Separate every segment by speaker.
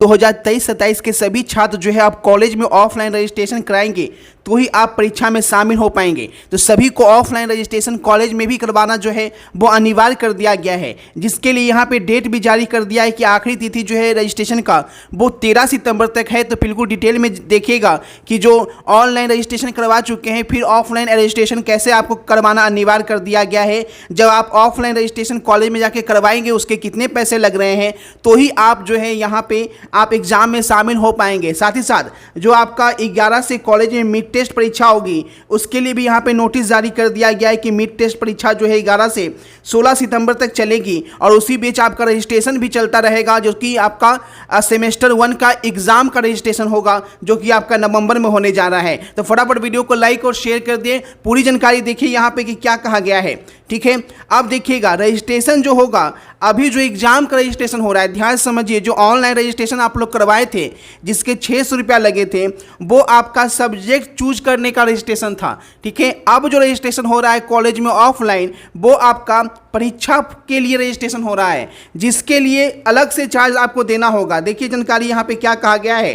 Speaker 1: 2023-27 के सभी छात्र जो है आप कॉलेज में ऑफलाइन रजिस्ट्रेशन कराएंगे तो ही आप परीक्षा में शामिल हो पाएंगे। तो सभी को ऑफलाइन रजिस्ट्रेशन कॉलेज में भी करवाना जो है वो अनिवार्य कर दिया गया है, जिसके लिए यहाँ पे डेट भी जारी कर दिया है कि आखिरी तिथि जो है रजिस्ट्रेशन का वो 13 सितंबर तक है। तो बिल्कुल डिटेल में देखिएगा कि जो ऑनलाइन रजिस्ट्रेशन करवा चुके हैं फिर ऑफलाइन रजिस्ट्रेशन कैसे आपको करवाना अनिवार्य कर दिया गया है। जब आप ऑफलाइन रजिस्ट्रेशन कॉलेज में जाके करवाएंगे उसके कितने पैसे लग रहे हैं तो ही आप जो है यहाँ पे आप एग्जाम में शामिल हो पाएंगे। साथ ही साथ जो आपका 11 से कॉलेज में मिड टेस्ट परीक्षा होगी उसके लिए भी यहाँ पे नोटिस जारी कर दिया गया है कि मिड टेस्ट परीक्षा जो है 11 से 16 सितंबर तक चलेगी और उसी बीच आपका रजिस्ट्रेशन भी चलता रहेगा, जो कि आपका सेमेस्टर 1 का एग्जाम का रजिस्ट्रेशन होगा जो कि आपका नवंबर में होने जा रहा है। तो फटाफट वीडियो को लाइक और शेयर कर दिए, पूरी जानकारी देखिए यहाँ पे कि क्या कहा गया है। ठीक है, अब देखिएगा रजिस्ट्रेशन जो होगा, अभी जो एग्जाम का रजिस्ट्रेशन हो रहा है ध्यान समझिए, जो ऑनलाइन रजिस्ट्रेशन आप लोग करवाए थे जिसके 600 रुपया लगे थे वो आपका सब्जेक्ट चूज करने का रजिस्ट्रेशन था। ठीक है, अब जो रजिस्ट्रेशन हो रहा है कॉलेज में ऑफलाइन वो आपका परीक्षा के लिए रजिस्ट्रेशन हो रहा है, जिसके लिए अलग से चार्ज आपको देना होगा। देखिए जानकारी यहाँ पे क्या कहा गया है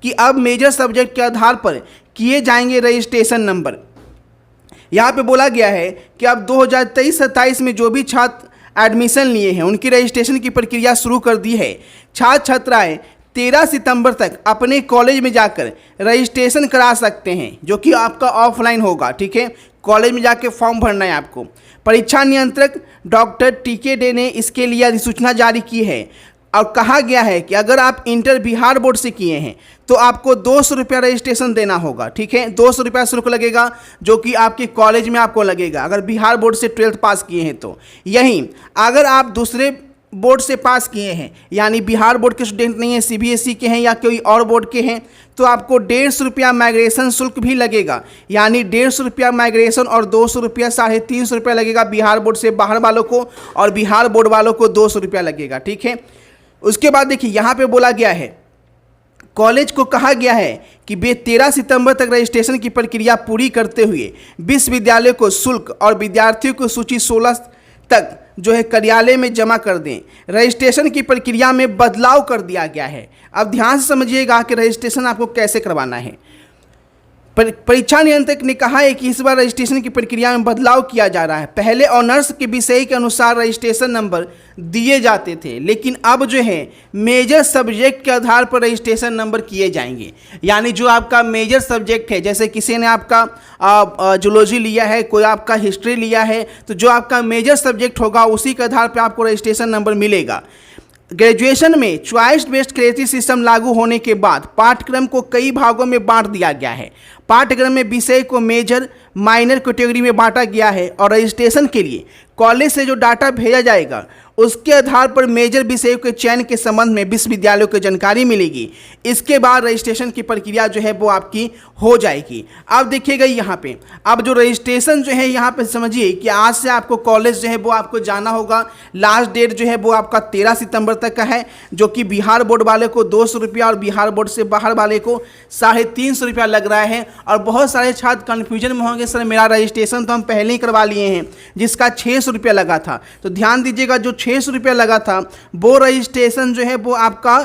Speaker 1: कि अब मेजर सब्जेक्ट के आधार पर किए जाएंगे रजिस्ट्रेशन नंबर। यहाँ पे बोला गया है कि अब 2023-27 में जो भी छात्र एडमिशन लिए हैं उनकी रजिस्ट्रेशन की प्रक्रिया शुरू कर दी है। छात्र छात्राएं 13 सितंबर तक अपने कॉलेज में जाकर रजिस्ट्रेशन करा सकते हैं, जो कि आपका ऑफलाइन होगा। ठीक है, कॉलेज में जाके फॉर्म भरना है आपको। परीक्षा नियंत्रक डॉक्टर टीके डे ने इसके लिए अधिसूचना जारी की है और कहा गया है कि अगर आप इंटर बिहार बोर्ड से किए हैं तो आपको 200 रुपया रजिस्ट्रेशन देना होगा। ठीक है, 200 रुपया शुल्क लगेगा जो कि आपके कॉलेज में आपको लगेगा अगर बिहार बोर्ड से 12th पास किए हैं तो। यहीं अगर आप दूसरे बोर्ड से पास किए हैं यानी बिहार बोर्ड के स्टूडेंट नहीं है, सीबीएसई के हैं या कोई और बोर्ड के हैं, तो आपको 150 रुपया माइग्रेशन शुल्क भी लगेगा। यानी 150 रुपया माइग्रेशन और 200 रुपया 350 रुपया लगेगा बिहार बोर्ड से बाहर वालों को, और बिहार बोर्ड वालों को 200 रुपया लगेगा। ठीक है, उसके बाद देखिए यहाँ पे बोला गया है, कॉलेज को कहा गया है कि वे 13 सितंबर तक रजिस्ट्रेशन की प्रक्रिया पूरी करते हुए विश्वविद्यालय को शुल्क और विद्यार्थियों की सूची 16 तक जो है कार्यालय में जमा कर दें। रजिस्ट्रेशन की प्रक्रिया में बदलाव कर दिया गया है। अब ध्यान से समझिएगा कि रजिस्ट्रेशन आपको कैसे करवाना है। परीक्षा नियंत्रक ने कहा है कि इस बार रजिस्ट्रेशन की प्रक्रिया में बदलाव किया जा रहा है। पहले ऑनर्स के विषय के अनुसार रजिस्ट्रेशन नंबर दिए जाते थे, लेकिन अब जो है मेजर सब्जेक्ट के आधार पर रजिस्ट्रेशन नंबर किए जाएंगे। यानी जो आपका मेजर सब्जेक्ट है, जैसे किसी ने आपका जूलॉजी लिया है, कोई आपका हिस्ट्री लिया है, तो जो आपका मेजर सब्जेक्ट होगा उसी के आधार पर आपको रजिस्ट्रेशन नंबर मिलेगा। ग्रेजुएशन में चॉइस बेस्ड क्रेडिट सिस्टम लागू होने के बाद पाठ्यक्रम को कई भागों में बांट दिया गया है। पाठ्यक्रम में विषय को मेजर माइनर कैटेगरी में बांटा गया है और रजिस्ट्रेशन के लिए कॉलेज से जो डाटा भेजा जाएगा उसके आधार पर मेजर विषयों के चयन के संबंध में विश्वविद्यालयों को जानकारी मिलेगी। इसके बाद रजिस्ट्रेशन की प्रक्रिया जो है वो आपकी हो जाएगी। अब देखिएगा यहाँ पे, अब जो रजिस्ट्रेशन जो है यहाँ पे समझिए कि आज से आपको कॉलेज जो है वो आपको जाना होगा। लास्ट डेट जो है वो आपका 13 सितंबर तक का है, जो कि बिहार बोर्ड वाले को 200 रुपया और बिहार बोर्ड से बाहर वाले को 350 रुपया लग रहा है। और बहुत सारे छात्र कन्फ्यूजन में होंगे, सर मेरा रजिस्ट्रेशन तो हम पहले ही करवा लिए हैं जिसका 600 रुपया लगा था। तो ध्यान दीजिएगा, जो 600 रुपया लगा था वो रजिस्ट्रेशन जो है वो आपका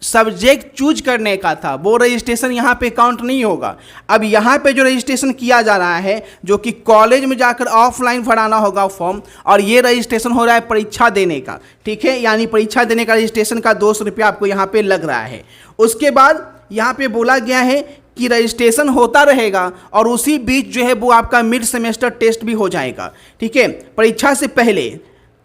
Speaker 1: सब्जेक्ट चूज करने का था, वो रजिस्ट्रेशन यहाँ पे काउंट नहीं होगा। अब यहाँ पे जो रजिस्ट्रेशन किया जा रहा है जो कि कॉलेज में जाकर ऑफलाइन भराना होगा फॉर्म, और ये रजिस्ट्रेशन हो रहा है परीक्षा देने का। ठीक है, यानी परीक्षा देने का रजिस्ट्रेशन का 200 रुपया आपको यहाँ पे लग रहा है। उसके बाद यहाँ पे बोला गया है कि रजिस्ट्रेशन होता रहेगा और उसी बीच जो है वो आपका मिड सेमेस्टर टेस्ट भी हो जाएगा। ठीक है, परीक्षा से पहले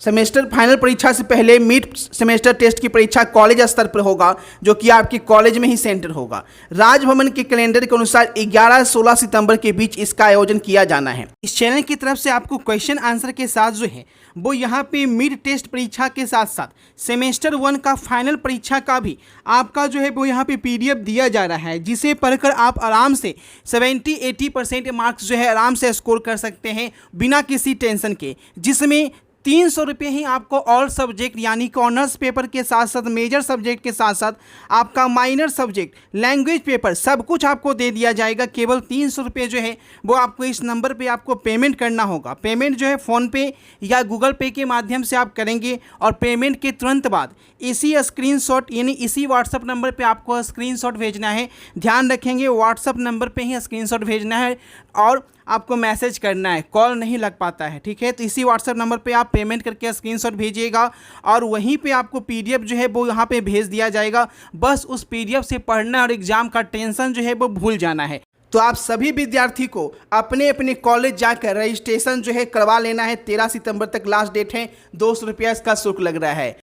Speaker 1: सेमेस्टर फाइनल परीक्षा से पहले मिड सेमेस्टर टेस्ट की परीक्षा कॉलेज स्तर पर होगा, जो कि आपके कॉलेज में ही सेंटर होगा। राजभवन के कैलेंडर के अनुसार 11-16 सितंबर के बीच इसका आयोजन किया जाना है। इस चैनल की तरफ से आपको क्वेश्चन आंसर के साथ जो है वो यहाँ पे मिड टेस्ट परीक्षा के साथ साथ सेमेस्टर 1 का फाइनल परीक्षा का भी आपका जो है वो यहाँ पे PDF दिया जा रहा है, जिसे पढ़कर आप आराम से 70-80% मार्क्स जो है आराम से स्कोर कर सकते हैं बिना किसी टेंशन के, जिसमें 300 रुपये ही आपको ऑल सब्जेक्ट यानी कि ऑनर्स पेपर के साथ साथ मेजर सब्जेक्ट के साथ साथ आपका माइनर सब्जेक्ट लैंग्वेज पेपर सब कुछ आपको दे दिया जाएगा। केवल 300 रुपये जो है वो आपको इस नंबर पे आपको पेमेंट करना होगा। पेमेंट जो है फ़ोनपे या गूगल पे के माध्यम से आप करेंगे और पेमेंट के तुरंत बाद इसी स्क्रीनशॉट यानी इसी व्हाट्सअप नंबर पे आपको स्क्रीनशॉट भेजना है। ध्यान रखेंगे व्हाट्सअप नंबर पे ही स्क्रीनशॉट भेजना है और आपको मैसेज करना है, कॉल नहीं लग पाता है, ठीक है। तो इसी व्हाट्सएप नंबर पे आप पेमेंट करके स्क्रीनशॉट भेजिएगा और वहीं पे आपको पीडीएफ जो है वो यहाँ पे भेज दिया जाएगा। बस उस पीडीएफ से पढ़ना और एग्ज़ाम का टेंशन जो है वो भूल जाना है। तो आप सभी विद्यार्थी को अपने अपने कॉलेज जाकर रजिस्ट्रेशन जो है करवा लेना है। 13 सितंबर तक लास्ट डेट है। 200 रुपया इसका शुल्क लग रहा है।